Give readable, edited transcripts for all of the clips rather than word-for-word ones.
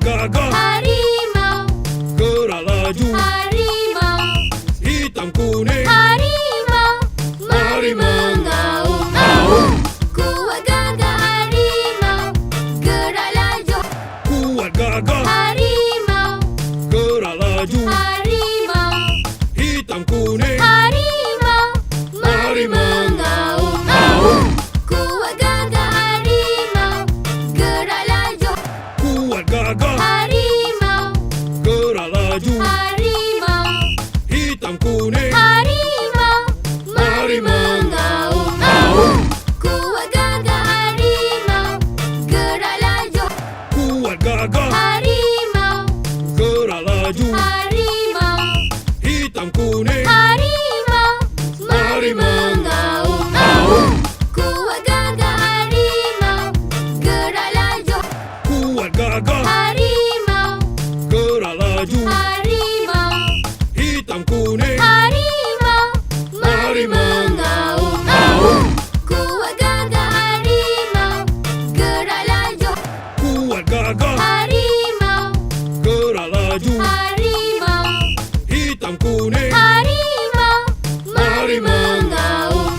gagah, harimau, gerak laju, harimau, hitam kuning, harimau, mari mengaum. Kuat gagah harimau, gerak laju, kuat gagah, harimau, gerak laju, harimau, hitam kuning, harimau, mari mengaum. Kuat gagah harimau, gerak laju, kuat gagah, harimau, gerak laju, harimau, hitam kuning, harimau, mari mengaum. Kuat gagah harimau, gerak laju, kuat gagah, harimau, gerak laju, harimau, hitam kuning, harimau, mari mengaum. Kuat gagah harimau, gerak laju, kuat gagah, harimau, gerak laju, harimau, hitam kuning, harimau, mari mengaum. Kuat gagah harimau, gerak laju, kuat gagah, harimau, gerak laju, harimau, hitam kuning, harimau, mari mengaum.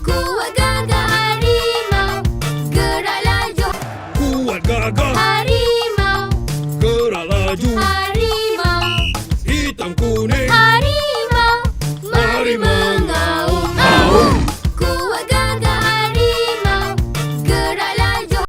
Kuat gagah harimau, gerak laju, kuat gagah, harimau, gerak laju, harimau, hitam kuning,